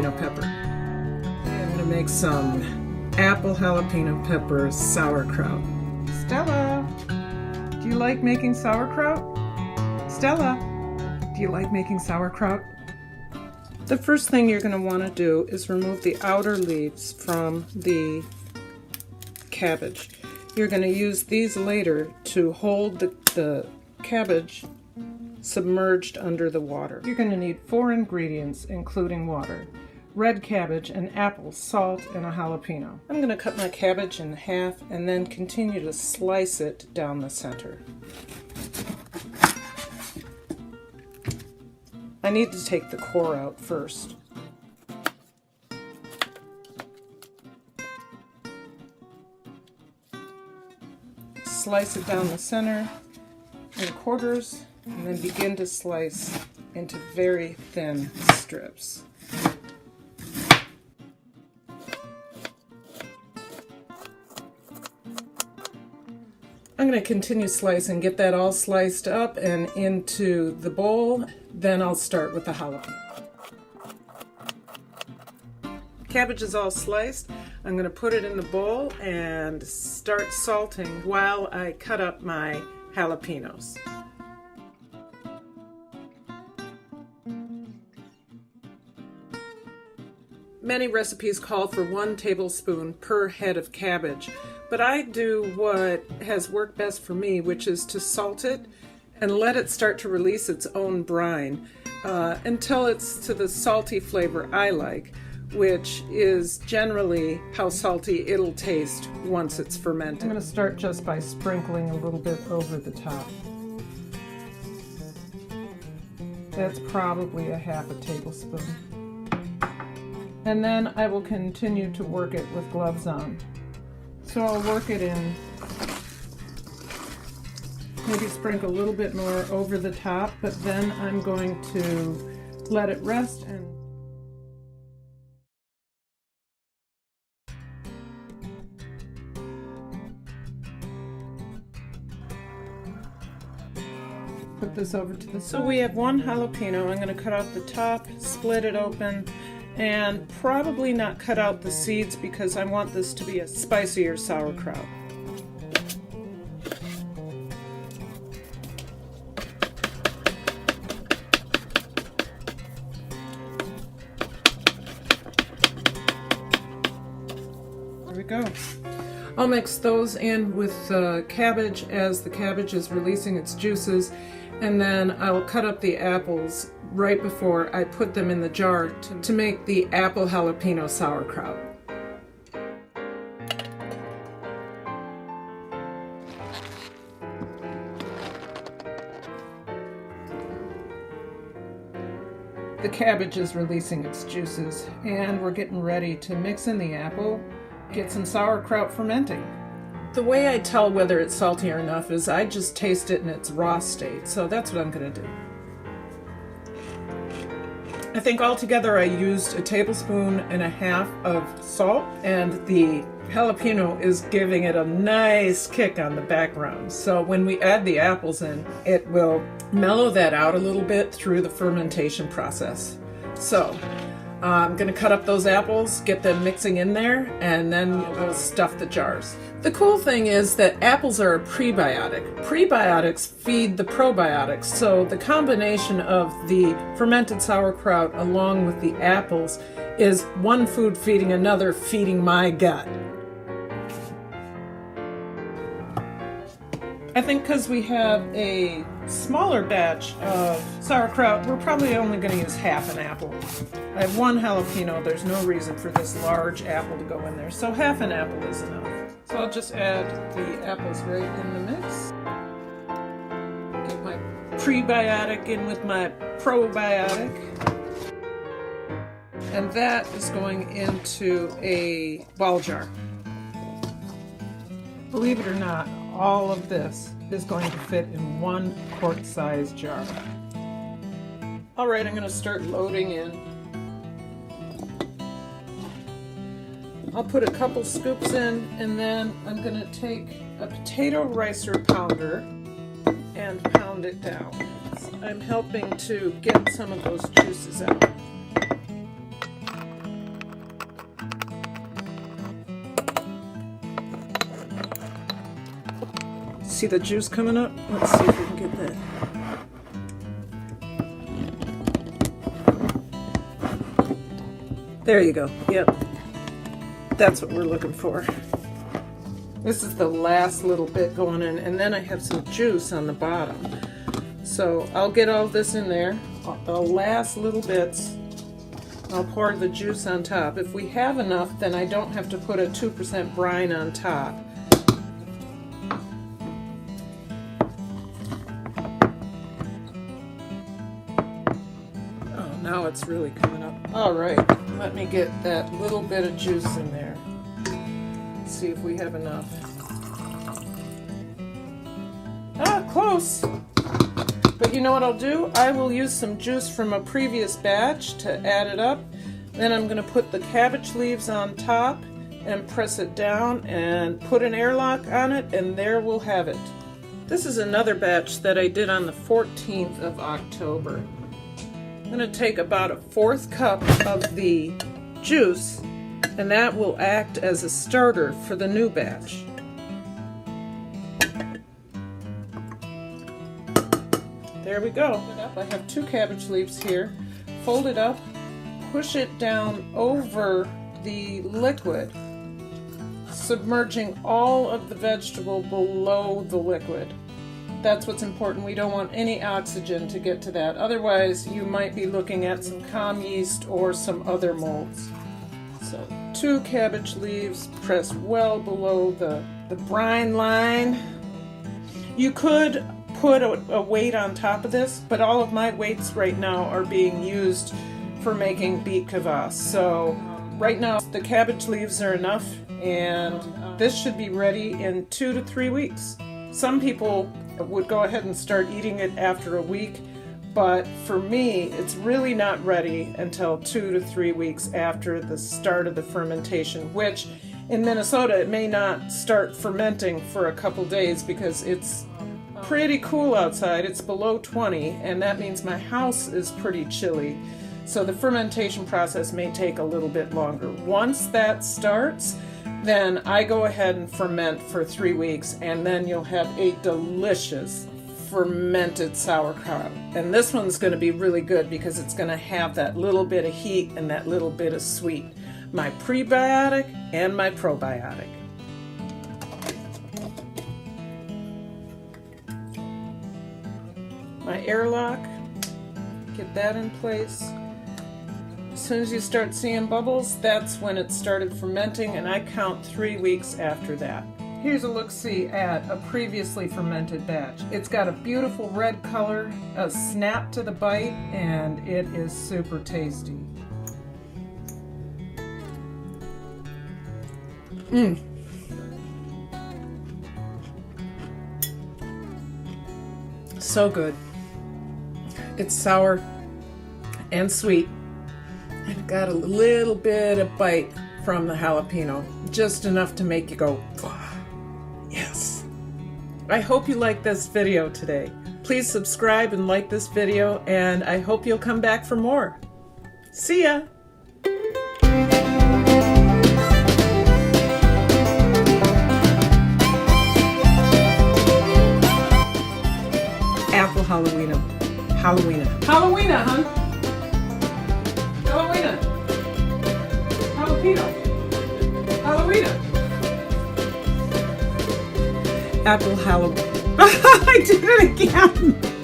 jalapeno pepper. I'm going to make some apple jalapeno pepper sauerkraut. Stella, do you like making sauerkraut? Stella, do you like making sauerkraut? The first thing you're going to want to do is remove the outer leaves from the cabbage. You're going to use these later to hold the cabbage submerged under the water. You're going to need 4 ingredients, including water: red cabbage, an apple, salt, and a jalapeno. I'm going to cut my cabbage in half and then continue to slice it down the center. I need to take the core out first. Slice it down the center in quarters, and then begin to slice into very thin strips. I'm going to continue slicing, get that all sliced up and into the bowl. Then I'll start with the jalapeno. Cabbage is all sliced. I'm going to put it in the bowl and start salting while I cut up my jalapenos. Many recipes call for 1 tablespoon per head of cabbage, but I do what has worked best for me, which is to salt it and let it start to release its own brine until it's to the salty flavor I like, which is generally how salty it'll taste once it's fermented. I'm going to start just by sprinkling a little bit over the top. That's probably a half a tablespoon. And then I will continue to work it with gloves on. So I'll work it in, maybe sprinkle a little bit more over the top, but then I'm going to let it rest and put this over to the side. So we have 1 jalapeno. I'm going to cut off the top, split it open, and probably not cut out the seeds because I want this to be a spicier sauerkraut. There we go. I'll mix those in with cabbage as the cabbage is releasing its juices, and then I'll cut up the apples right before I put them in the jar to make the apple jalapeno sauerkraut. The cabbage is releasing its juices, and we're getting ready to mix in the apple, get some sauerkraut fermenting. The way I tell whether it's salty or enough is I just taste it in its raw state, so that's what I'm going to do. I think altogether I used 1.5 tablespoons of salt, and the jalapeno is giving it a nice kick on the background. So when we add the apples in, it will mellow that out a little bit through the fermentation process. So I'm going to cut up those apples, get them mixing in there, and then we'll stuff the jars. The cool thing is that apples are a prebiotic. Prebiotics feed the probiotics, so the combination of the fermented sauerkraut along with the apples is one food feeding another, feeding my gut. I think because we have a smaller batch of sauerkraut, we're probably only going to use half an apple. I have 1 jalapeno. There's no reason for this large apple to go in there, so half an apple is enough. So I'll just add the apples right in the mix. Get my prebiotic in with my probiotic. And that is going into a ball jar. Believe it or not, all of this is going to fit in 1 quart-sized jar. All right, I'm going to start loading in. I'll put a couple scoops in, and then I'm going to take a potato ricer pounder and pound it down. I'm helping to get some of those juices out. See the juice coming up? Let's see if we can get that. There you go. Yep. That's what we're looking for. This is the last little bit going in, and then I have some juice on the bottom. So I'll get all this in there, the last little bits. I'll pour the juice on top. If we have enough, then I don't have to put a 2% brine on top. Oh, now it's really coming up. All right, let me get that little bit of juice in there. Let's see if we have enough. Ah, close. But you know what I'll do? I will use some juice from a previous batch to add it up. Then I'm going to put the cabbage leaves on top and press it down and put an airlock on it, and there we'll have it. This is another batch that I did on the 14th of October. I'm going to take about a 1/4 cup of the juice, and that will act as a starter for the new batch. There we go. I have 2 cabbage leaves here. Fold it up, push it down over the liquid, submerging all of the vegetable below the liquid. That's what's important. We don't want any oxygen to get to that. Otherwise, you might be looking at some calm yeast or some other molds. So 2 cabbage leaves pressed well below the brine line. You could put a weight on top of this, but all of my weights right now are being used for making beet kvass. So right now the cabbage leaves are enough, and this should be ready in 2 to 3 weeks. Some people would go ahead and start eating it after a week, but for me it's really not ready until 2 to 3 weeks after the start of the fermentation, which in Minnesota it may not start fermenting for a couple days because it's pretty cool outside. It's below 20, and that means my house is pretty chilly. So the fermentation process may take a little bit longer. Once that starts, then I go ahead and ferment for 3 weeks, and then you'll have a delicious fermented sauerkraut. And this one's going to be really good because it's going to have that little bit of heat and that little bit of sweet. My prebiotic and my probiotic. My airlock, get that in place. As soon as you start seeing bubbles, that's when it started fermenting, and I count 3 weeks after that. Here's a look-see at a previously fermented batch. It's got a beautiful red color, a snap to the bite, and it is super tasty. So good. It's sour and sweet. I've got a little bit of bite from the jalapeno, just enough to make you go, yes. I hope you liked this video today. Please subscribe and like this video, and I hope you'll come back for more. See ya! Apple Halloween. Halloween, huh? Halloween. Jalapeno. Halloween. Apple Halloween. I did it again.